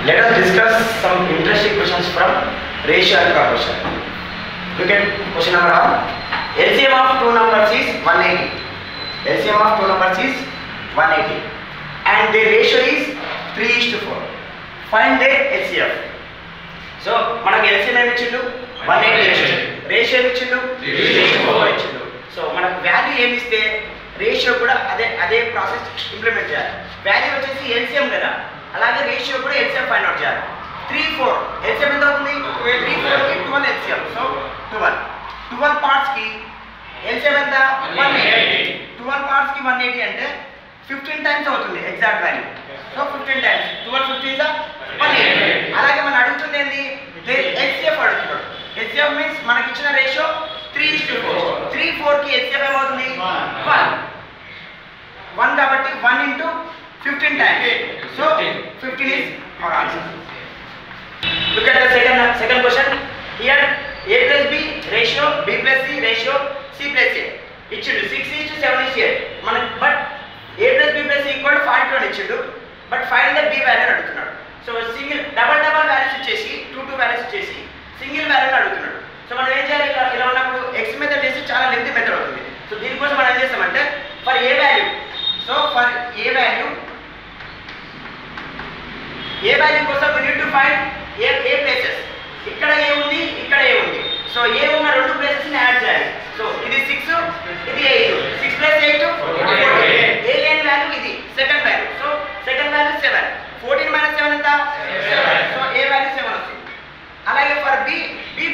Let us discuss some interesting questions from ratio and proportion. Look at question number 1. LCM of two numbers is 180. LCM of two numbers is 180 and their ratio is 3:4. Find their HCF. So మనకు LCM ఏమి ఇచ్చిండు 180 ఇచ్చిండు, ratio ఏమి ఇచ్చిండు 3:4 ఇచ్చిండు. So మనకు value ఏమి ఇస్తే రేషియో కూడా అదే ప్రాసెస్ ఇంప్లిమెంట్ చేయాలి. వాల్యూ వచ్చేసి LCM కదా, అలాగే రేషియో కూడా LCM ఫైండ్ అవుట్ చేయాలి. 3:4 LCM ఎంత అవుతుంది? 3:4 కి 12 LCM. సో 12 పార్ట్స్ కి LCM ఎంత? 180. 12 పార్ట్స్ కి 180 అంటే 15 టైమ్స్ అవుతుంది exact value. So 15 times 12 50 is 180. అలాగే మనం అడుగుతుంది ఏంది? HCF అడుగుతున్నాడు. HCF మీన్స్ మనకి ఇచ్చిన రేషియో 3:4. 3:4 కి HCF ఏమవుతుంది? 1 కాబట్టి 1 into 15 times. So 15 is our answer. Look at the second question. Here A plus B ratio, B plus C ratio, C plus A. ఇచ్చిండు 6:7:8. మన but A plus B plus C equal to 42 అని ఇచ్చిండు. But find the B value అడుగుతున్నాడు. So single double values ఇచ్చేసి 2 values ఇచ్చేసి single వాల్యూని అడుగుతున్నాడు. So మనం ఏం చేయాలి? ఇలా ఉన్నప్పుడు ఎక్స్ మెథడ్ చేసి చాలా లెంతీ మెథడ్ అవుతుంది. సో దీనికోసం మనం ఏం చేస్తామంటే for a value, so for a value కోసం we need to find A places. ఇక్కడ ఏ ఉంది, ఇక్కడ ఏ ఉంది. సో ఏ ఉన్న రెండు ప్లేసెస్ ని యాడ్ చేయాలి. సో ఇది 6, ఇది 8. 6 + 8 14. ఏ లేని వాల్యూ ఇది second value. So second value 7. 14 - 7 ఎంత? 7. సో ఏ వాల్యూ 7 వస్తుంది. అలాగే ఫర్ బి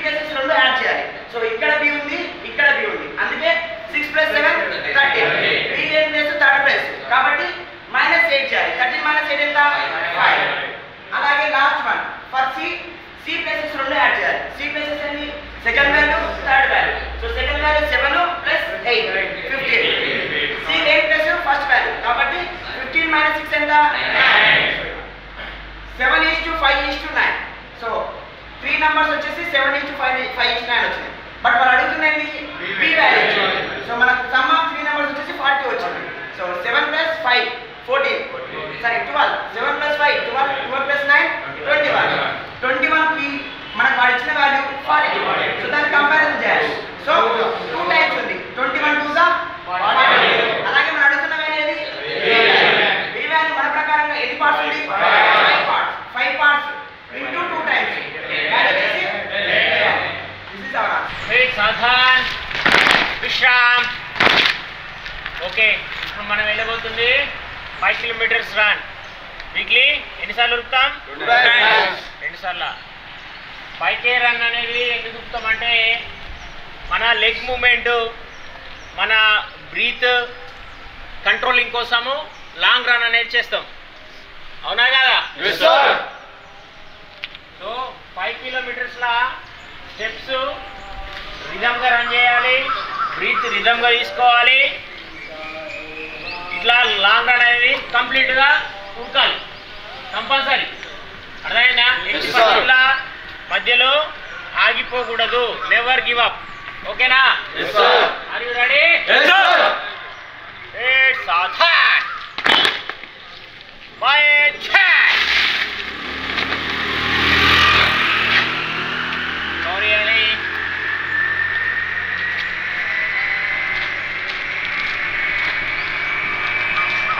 ప్లేసెస్ రెండు యాడ్ చేయాలి. సో ఇక్కడ బి ఉంది, ఇక్కడ బి ఉంది. అందుకే 6 + 7 13. బి లేని ప్లేస్ థర్డ్ ప్లేస్ కాబట్టి -8 చేయాలి. 13 - 8 ఎంత? 5. అలాగే last one for C places రెండు యాడ్ చేయాలి. సి ప్లేసెస్ అన్ని second value third value. So second value 7 + 8 15. C లేని ప్లేస్ ఫస్ట్ వాల్యూ కాబట్టి 15 - 6 ఎంత? 9. 7:5:9. సో 3 నంబర్స్ వచ్చేసి 7:5:9 వచ్చింది. బట్ వాళ్ళు అడుగుతున్నది బి వాల్యూ. సో మనకు సమ్ ఆఫ్ 3 నంబర్స్ వచ్చేసి 40 వచ్చింది. సో 7 + 5 14. సారీ 12. 7 + 5 12. 12 + 9 21. 21 కి మనకు వాడు ఇచ్చిన వాల్యూ 40. సో దాన్ని కంపారిజన్ చేయాలి. సో 2 టైమ్స్ ఉంది. 21 2 40. అలాగే మనం అడుగుతున్న వాల్యూ ఏది? బి వాల్యూ మన ప్రకారంగా ఎన్ని పార్ట్స్ ఉంది? 5 parts. 5 parts into 2 times value వచ్చేసి this is our answer. Wait Sadhan విశ్రామ్. ఓకే, ఇప్పుడు మనం వెళ్ళబోతుంది 5 కిలోమీటర్స్ రన్. వీక్లీ ఎన్నిసార్లు ఉరుకుతాం? 2 సార్లు. 5K రన్ అనేది ఎందుకు ఉరుకుతామంటే మన లెగ్ మూమెంట్, మన బ్రీత్ కంట్రోలింగ్ కోసము లాంగ్ రన్ అనేది చేస్తాం. అవునా కదా? సో 5 కిలోమీటర్స్లా స్టెప్స్ రిధమ్గా రన్ చేయాలి, బ్రీత్ రిధమ్గా తీసుకోవాలి. ఇట్లా లాంగ్ రన్ అనేది కంప్లీట్గా ఉరకాలి కంపల్సరీ. అర్థమైందా? ఇట్లా మధ్యలో ఆగిపోకూడదు. Never give up. ఓకేనా? Are you ready? It's Sadhan by chance. Sorry అని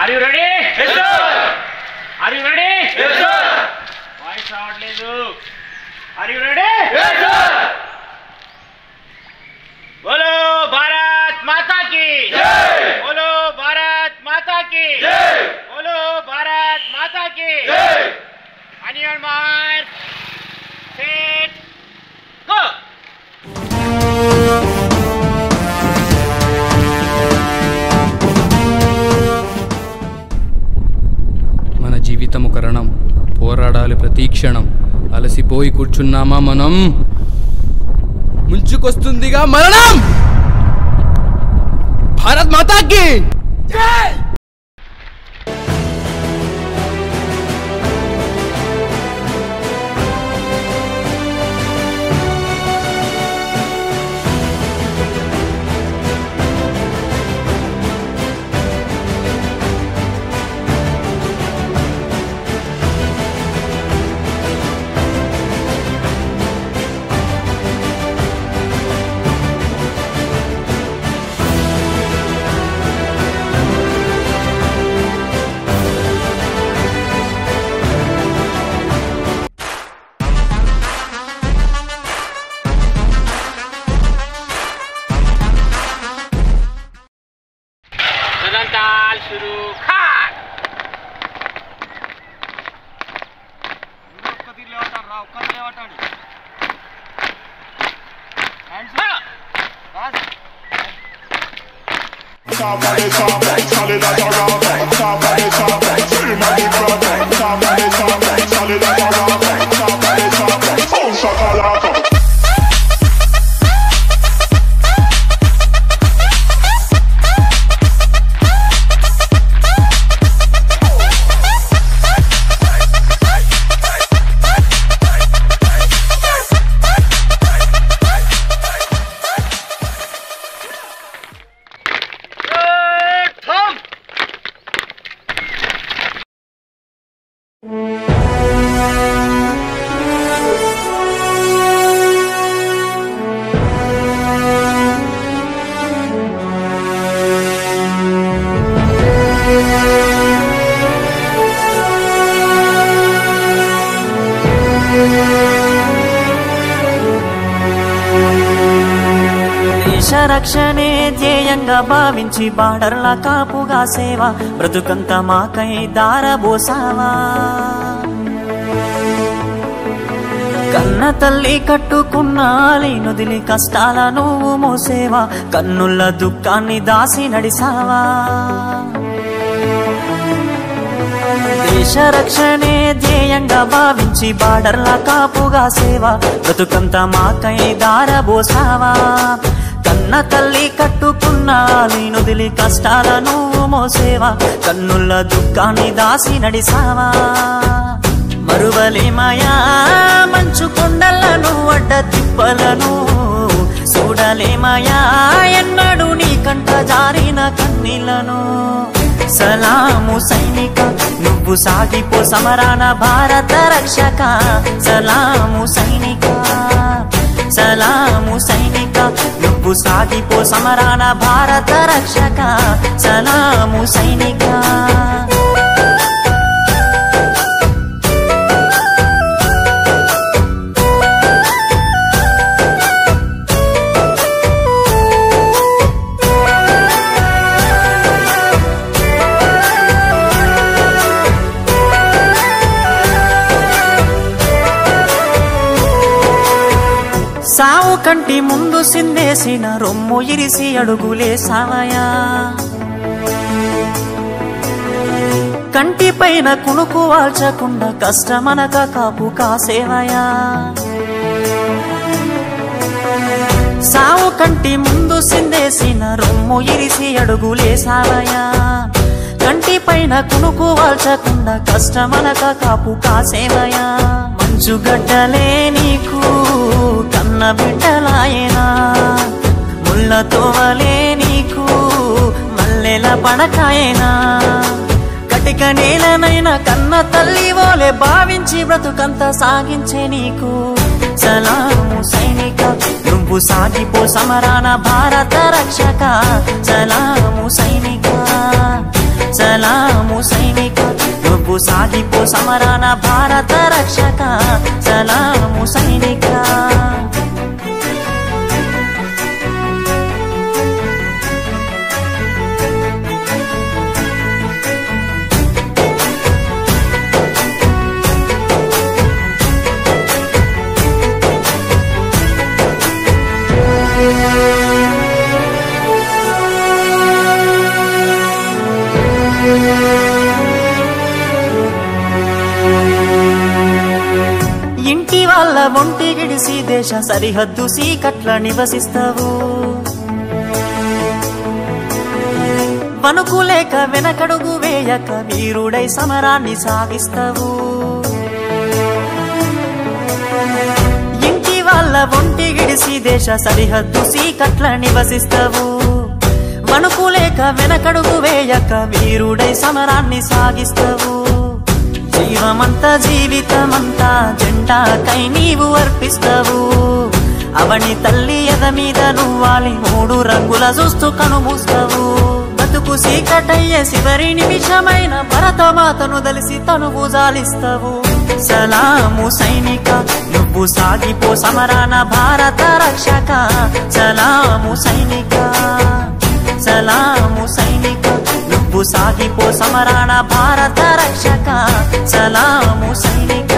are you ready? Are you ready? Voice రావట్లేదు. Are you ready? బోలో భారత్ మాతా కీ జై. బోలో భారత్ మాతా కీ జై. బోలో భారత్ మాతా కీ జై. On your mark set go. మన జీవితం ఒక రణం, పోరాడాలి ప్రతి క్షణం. అలసిపోయి కూర్చున్నామా మనం, ముంచుకొస్తుందిగా మరణం. భారత్ మాతాకి జై. top of the top, solid as a rock. Top of the top, scream at the crowd. Top of the top, solid as a rock. Top of the top, boom shakalaka. రక్షణే ధ్యేయంగా భావించి బార్డర్ల కాపుగా సేవ బ్రతుకంత మాకై దారబోసావా కన్న తల్లి కట్టుకున్న లేనుదిలి కష్టాల నువ్వు మోసేవా కన్నుల దుఃఖాన్ని దాసి నడిసావా దేశ రక్షణే ధ్యేయంగా భావించి బార్డర్ల కాపుగా సేవ బ్రతుకంత మాకై దారబోసావా కన్న తల్లి కట్టుకున్న లేనుదిలి కష్టాల నువ్వు మోసేవా కన్నుల దుఃఖాన్ని దాసి నడిసావా మరువలేమయా మంచు కొండలను అడ్డ తిప్పలను చూడలేమయా ఎన్నడూ నీ కంట జారిన కన్నీళ్లను సలాము సైనిక నువ్వు సాగిపో సమరాన భారత రక్షక సలాము సైనిక సలాము సైనిక నువ్వు సాగిపో సమరాన భారత రక్షక సలాము సైనిక సావు కంటి ముందు సిందేసిన రొమ్ము ఇరిసి అడుగులేసావయా కంటి పైన కునుకు వాల్చకుండా కష్టమనక కాపు కాసేవయా సావు కంటి ముందు సిందేసిన రొమ్ము ఇరిసి అడుగులేసావయా కంటి పైన కునుకు వాల్చకుండా కష్టమనక కాపు కాసేవయా మంచుగడ్డలే నీకు కన్న బిడ్డలాయనా ముళ్ళతోవలే నీకు మల్లెల పడకాయనా కటిక నేలనైనా కన్న తల్లి ఓలే భావించి బ్రతుకంత సాగించే నీకు సలాము సైనిక నువ్వు సాగిపో సమరాన భారత రక్షక సలాము సైనిక సలాము సైనిక నువ్వు సాగిపో సమరాన భారత రక్షక సలాము సైనిక ఇంటి వాళ్ళ ఒంటి గిడిసి దేశ సరిహద్దు సీకట్ల నివసిస్తావు వణుకులేక వెనకడుగు వేయక వీరుడై సమరాన్ని సాగిస్తావు ఇంటి వాళ్ళ ఒంటి గిడిసి దేశ సరిహద్దు సీకట్ల నివసిస్తావు వణుకులేక వెనకడుగు వేయక వీరుడై సమరాన్ని సాగిస్తావు జీవమంతా జీవితమంతా జెండాకై నీవు అర్పిస్తావు అవని తల్లి ఎద మీద నువ్వాలి మూడు రంగుల చూస్తూ కనుమూస్తావు బతుకు సీకటయ్యే చివరి నిమిషమైన భరతమాతను దలిసి తనువు జాలిస్తావు సలాము సైనిక నువ్వు సాగిపో సమరాన భారత రక్షక సలాము సైనిక సలాము సైనిక నువ్వు సాగిపో సమరాన భారత రక్షక సలాము సైనిక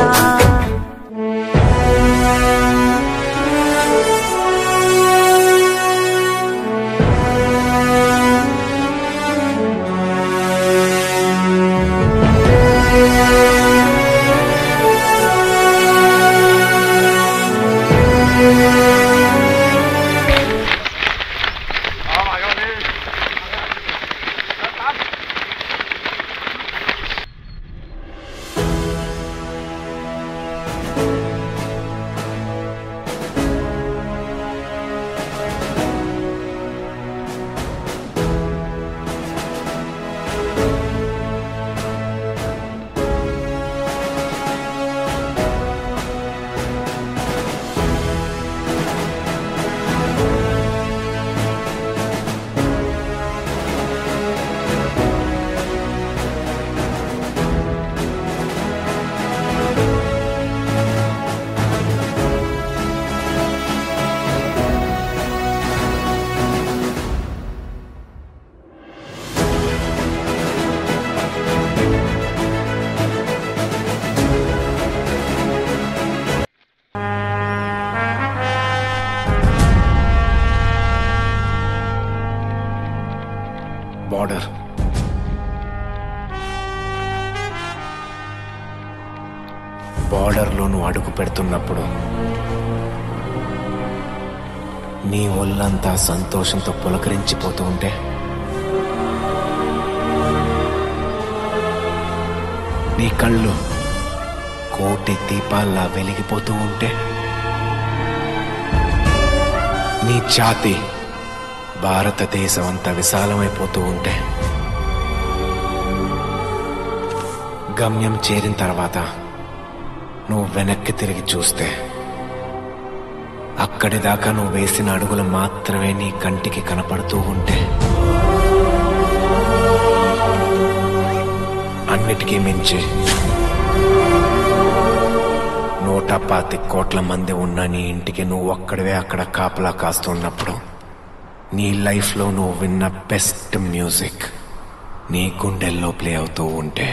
బార్డర్. బార్డర్లో నువ్వు అడుగు పెడుతున్నప్పుడు నీ ఒళ్ళంతా సంతోషంతో పులకరించిపోతూ ఉంటే, నీ కళ్ళు కోటి దీపాల్లా వెలిగిపోతూ ఉంటే, నీ ఛాతి భారతదేశం అంతా విశాలమైపోతూ ఉంటే, గమ్యం చేరిన తర్వాత నువ్వు వెనక్కి తిరిగి చూస్తే అక్కడిదాకా నువ్వు వేసిన అడుగులు మాత్రమే నీ కంటికి కనపడుతూ ఉంటే, అన్నిటికీ మించి 125 కోట్ల మంది ఉన్న నీ ఇంటికి నువ్వు ఒక్కడివే అక్కడ కాపలా కాస్తున్నప్పుడు, నీ లైఫ్లో నువ్వు విన్న బెస్ట్ మ్యూజిక్ నీ గుండెల్లో ప్లే అవుతూ ఉంటే,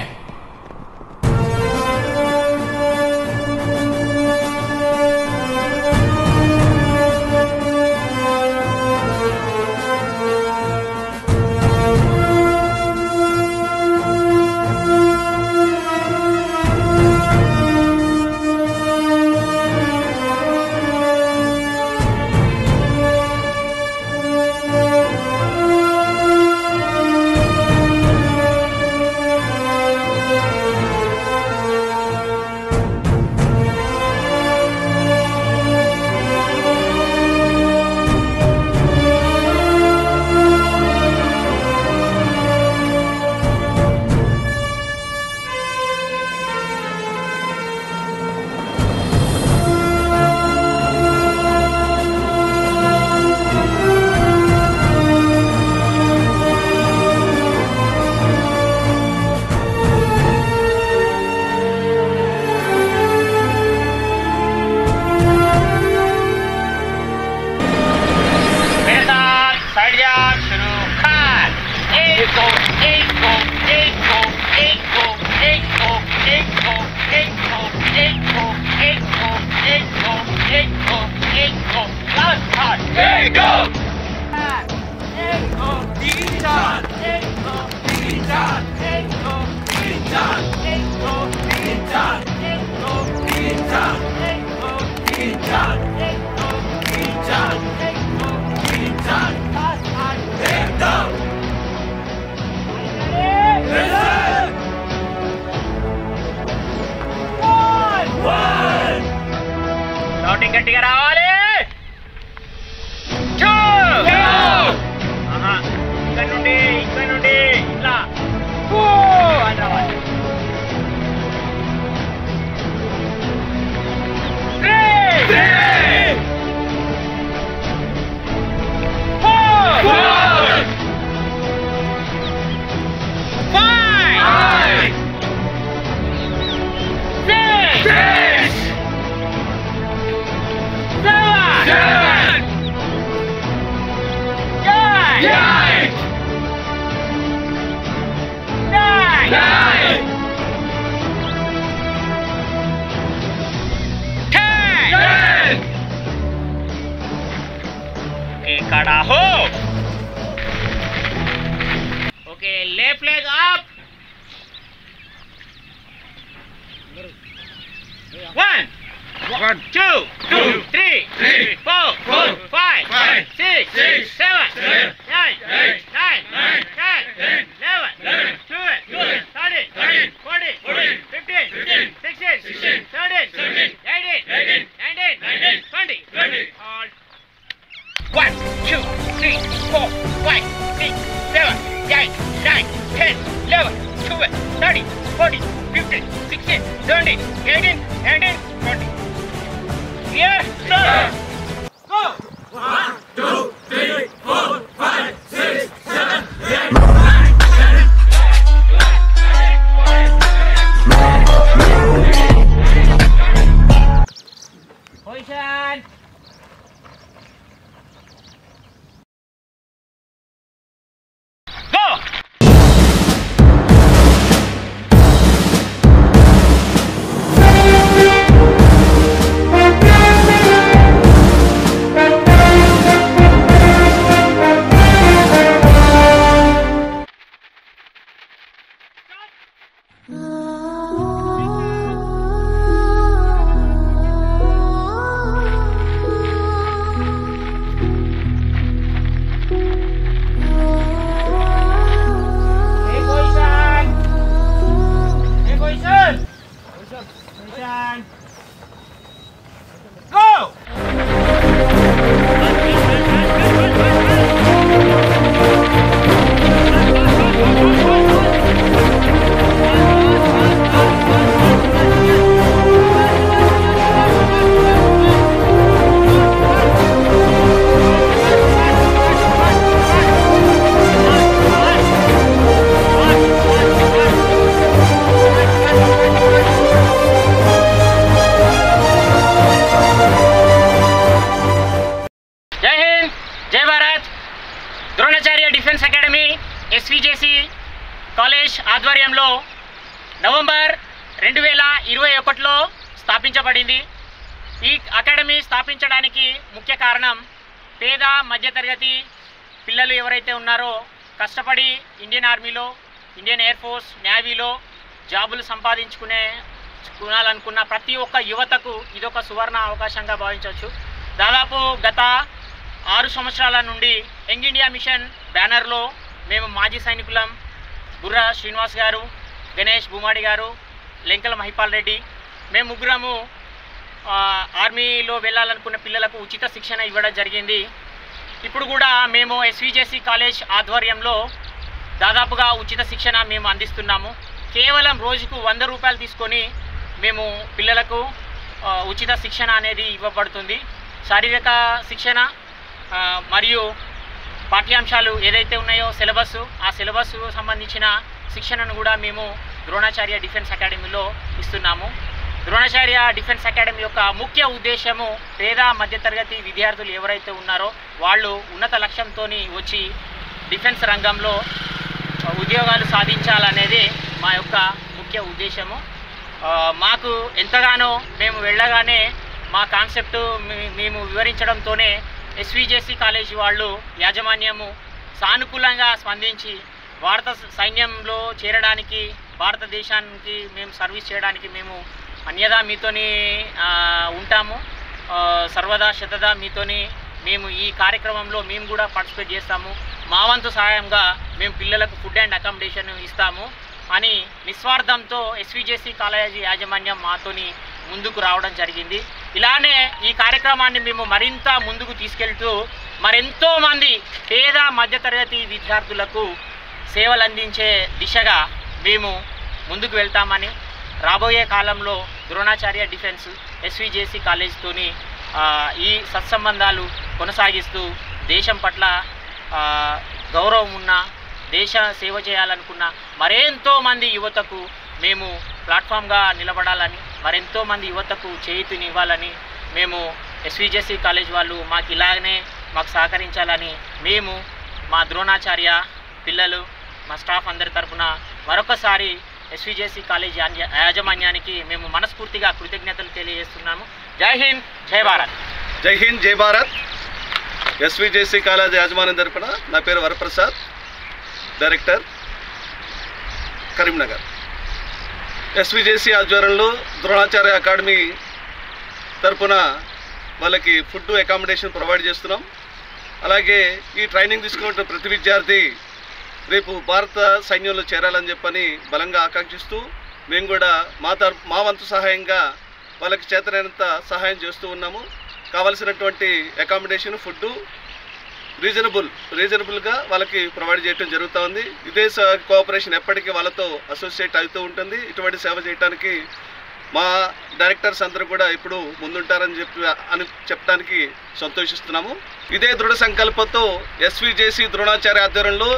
గట్టిగా రావాలి. ఇక్కడ నుండి ఇట్లా అని రావాలి. खड़ा हो. Okay, left leg up. 1, 2, 3, 4, 5, 6, 7, 8, 9, 10, 11, 12, 13, 14, 15, 16, 17, 18, 19, 20. All 1, 2, 3, 4, 5, 6, 7, 8, 9, 10, 11, 12, 13, 14, 15, 16, 17, 18, 19, 20. Here, sir. Go. 1, 2, 3, 4, 5, 6, 7, 8, 9, 10. Position. Go! 2021లో స్థాపించబడింది. ఈ అకాడమీ స్థాపించడానికి ముఖ్య కారణం పేద మధ్యతరగతి పిల్లలు ఎవరైతే ఉన్నారో కష్టపడి ఇండియన్ ఆర్మీలో, ఇండియన్ ఎయిర్ ఫోర్స్, నేవీలో జాబులు సంపాదించుకునాలనుకున్న ప్రతి ఒక్క యువతకు ఇదొక సువర్ణ అవకాశంగా భావించవచ్చు. దాదాపు గత 6 సంవత్సరాల నుండి యంగ్ ఇండియా మిషన్ బ్యానర్లో మేము మాజీ సైనికులం బుర్రా శ్రీనివాస్ గారు, గణేష్ భూమాడి గారు, లెంకల మహిపాల్ రెడ్డి, మేము ముగ్గురము ఆర్మీలో వెళ్ళాలనుకున్న పిల్లలకు ఉచిత శిక్షణ ఇవ్వడం జరిగింది. ఇప్పుడు కూడా మేము ఎస్విజేసి కాలేజ్ ఆధ్వర్యంలో దాదాపుగా ఉచిత శిక్షణ మేము అందిస్తున్నాము. కేవలం రోజుకు 100 రూపాయలు తీసుకొని మేము పిల్లలకు ఉచిత శిక్షణ అనేది ఇవ్వబడుతుంది. శారీరక శిక్షణ మరియు పాఠ్యాంశాలు ఏదైతే ఉన్నాయో ఆ సిలబస్ సంబంధించిన శిక్షణను కూడా మేము ద్రోణాచార్య డిఫెన్స్ అకాడమీలో ఇస్తున్నాము. ద్రోణాచార్య డిఫెన్స్ అకాడమీ యొక్క ముఖ్య ఉద్దేశము పేద మధ్యతరగతి విద్యార్థులు ఎవరైతే ఉన్నారో వాళ్ళు ఉన్నత లక్ష్యంతో వచ్చి డిఫెన్స్ రంగంలో ఉద్యోగాలు సాధించాలనేది మా యొక్క ముఖ్య ఉద్దేశము. మాకు ఎంతగానో మేము వెళ్ళగానే మా కాన్సెప్ట్ మేము వివరించడంతోనే ఎస్విజేసి కాలేజీ వాళ్ళు యాజమాన్యము సానుకూలంగా స్పందించి భారత సైన్యంలో చేరడానికి, భారతదేశానికి మేము సర్వీస్ చేయడానికి మేము అన్యదా మీతోని ఉంటాము, సర్వదా శతదా మీతోని మేము ఈ కార్యక్రమంలో మేము కూడా పార్టిసిపేట్ చేస్తాము. మా వంతు సహాయంగా మేము పిల్లలకు ఫుడ్ అండ్ అకామిడేషన్ ఇస్తాము అని నిస్వార్థంతో ఎస్విజేసి కాలేజీ యాజమాన్యం మాతోని ముందుకు రావడం జరిగింది. ఇలానే ఈ కార్యక్రమాన్ని మేము మరింత ముందుకు తీసుకెళ్తూ మరెంతో మంది పేద మధ్యతరగతి విద్యార్థులకు సేవలు అందించే దిశగా మేము ముందుకు వెళ్తామని, రాబోయే కాలంలో ద్రోణాచార్య డిఫెన్స్ ఎస్విజేసి కాలేజీతోని ఈ సత్సంబంధాలు కొనసాగిస్తూ దేశం పట్ల గౌరవం ఉన్న, దేశ సేవ చేయాలనుకున్న మరెంతో మంది యువతకు మేము ప్లాట్ఫామ్గా నిలబడాలని, మరెంతో మంది యువతకు చేయూతనివ్వాలని మేము ఎస్విజేసి కాలేజ్ వాళ్ళు మాకు ఇలాగనే మాకు సహకరించాలని మేము మా ద్రోణాచార్య పిల్లలు మా స్టాఫ్ అందరి తరఫున మరొకసారి ఎస్విజేసి కాలేజ్ యాజమాన్యానికి మేము మనస్ఫూర్తిగా కృతజ్ఞతలు తెలియజేస్తున్నాము. జై హింద్, జై భారత్. జై హింద్, జై భారత్. ఎస్విజేసి కాలేజ్ యాజమాన్యం తరపున నా పేరు వరప్రసాద్, డైరెక్టర్, కరీంనగర్. ఎస్విజేసి ఆధ్వర్యంలో ద్రోణాచార్య అకాడమీ తరపున వాళ్ళకి ఫుడ్ అకామిడేషన్ ప్రొవైడ్ చేస్తున్నాం. అలాగే ఈ ట్రైనింగ్ తీసుకున్న ప్రతి విద్యార్థి రేపు భారత సైన్యంలో చేరాలని చెప్పని బలంగా ఆకాంక్షిస్తూ మేము కూడా మా వంతు సహాయంగా వాళ్ళకి చేతనైనంత సహాయం చేస్తూ ఉన్నాము. కావలసినటువంటి అకామిడేషన్, ఫుడ్ రీజనబుల్గా వాళ్ళకి ప్రొవైడ్ చేయడం జరుగుతూ ఉంది. విదేశ కోఆపరేషన్ ఎప్పటికీ వాళ్ళతో అసోసియేట్ అవుతూ ఉంటుంది. ఇటువంటి సేవ చేయడానికి మా డైరెక్టర్స్ అందరూ కూడా ఇప్పుడు ముందుంటారని చెప్పడానికి సంతోషిస్తున్నాము. ఇదే దృఢ సంకల్పంతో ఎస్విజేసి ద్రోణాచార్య ఆధ్వర్యంలో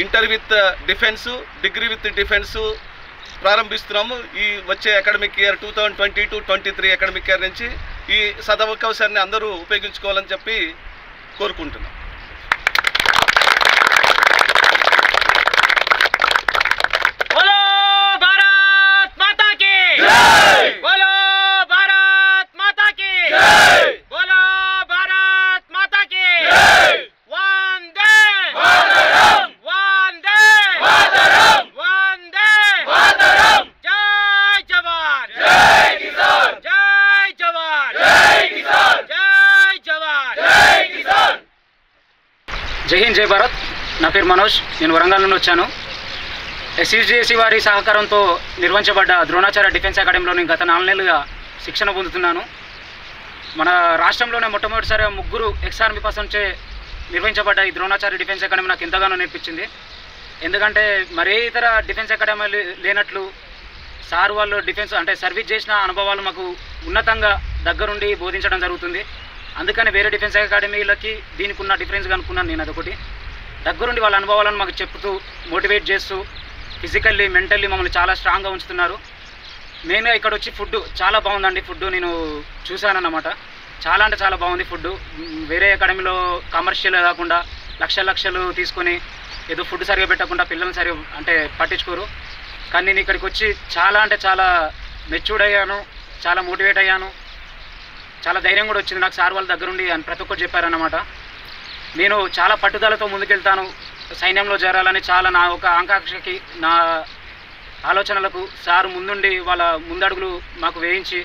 inter with defence, degree with defence ప్రారంభిస్తున్నాము. ఈ వచ్చే అకాడమిక్ ఇయర్ 2022-23 అకాడమిక్ ఇయర్ నుంచి ఈ సదవకాశాన్ని అందరూ ఉపయోగించుకోవాలని చెప్పి కోరుకుంటున్నాం. జై హింద్, జై భారత్. నా పేరు మనోజ్, నేను వరంగల్ నుండి వచ్చాను. ఎస్విజేసి వారి సహకారంతో నిర్వహించబడ్డ ద్రోణాచార్య డిఫెన్స్ అకాడమీలో నేను గత 4 నెలలుగా శిక్షణ పొందుతున్నాను. మన రాష్ట్రంలోనే మొట్టమొదటిసారిగా 3 ఎక్స్ ఆర్మీ పర్సన్చే నిర్వహించబడ్డ ఈ ద్రోణాచార్య డిఫెన్స్ అకాడమీ నాకు ఎంతగానో నేర్పించింది. ఎందుకంటే మరే ఇతర డిఫెన్స్ అకాడమీ లేనట్లు సార్ వాళ్ళు డిఫెన్స్ అంటే సర్వీస్ చేసిన అనుభవాలు మాకు ఉన్నతంగా దగ్గరుండి బోధించడం జరుగుతుంది. అందుకని వేరే డిఫెన్స్ అకాడమీలకి దీనికి ఉన్న డిఫరెన్స్ కనుక్కున్నాను నేను. అదొకటి దగ్గరుండి వాళ్ళ అనుభవాలను మాకు చెప్తూ మోటివేట్ చేస్తూ ఫిజికల్లీ మెంటల్లీ మమ్మల్ని చాలా స్ట్రాంగ్గా ఉంచుతున్నారు. మెయిన్గా ఇక్కడ వచ్చి ఫుడ్ చాలా బాగుందండి. ఫుడ్ నేను చూశానన్నమాట, చాలా అంటే చాలా బాగుంది ఫుడ్. వేరే అకాడమీలో కమర్షియల్ కాకుండా లక్షలు తీసుకొని ఏదో ఫుడ్ సరిగా పెట్టకుండా పిల్లల్ని సరిగా అంటే పట్టించుకోరు. కానీ నేను ఇక్కడికి వచ్చి చాలా అంటే చాలా మెచ్యూర్డ్ అయ్యాను, చాలా మోటివేట్ అయ్యాను, చాలా ధైర్యం కూడా వచ్చింది నాకు సార్ వాళ్ళ దగ్గరుండి అని ప్రతి ఒక్కరు చెప్పారన్నమాట. నేను చాలా పట్టుదలతో ముందుకెళ్తాను, సైన్యంలో చేరాలని చాలా నా ఒక ఆకాంక్షకి నా ఆలోచనలకు సార్ ముందుండి వాళ్ళ ముందడుగులు మాకు వేయించి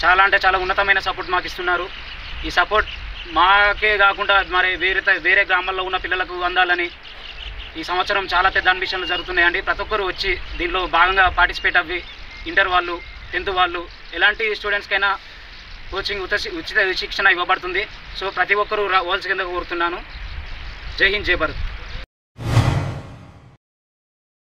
చాలా అంటే చాలా ఉన్నతమైన సపోర్ట్ మాకు ఇస్తున్నారు. ఈ సపోర్ట్ మాకే కాకుండా మరి వేరే గ్రామాల్లో ఉన్న పిల్లలకు అందాలని ఈ సంవత్సరం చాలా పెద్ద అంబిషన్లు జరుగుతున్నాయండి. ప్రతి ఒక్కరు వచ్చి దీనిలో భాగంగా పార్టిసిపేట్ అవ్వి ఇంటర్ వాళ్ళు 10th వాళ్ళు ఎలాంటి స్టూడెంట్స్కైనా కోచింగ్ ఉచిత శిక్షణ ఇవ్వబడుతుంది. సో ప్రతి ఒక్కరూ రావాల్సిందిగా కోరుతున్నాను. జై హింద్, జై భారత్.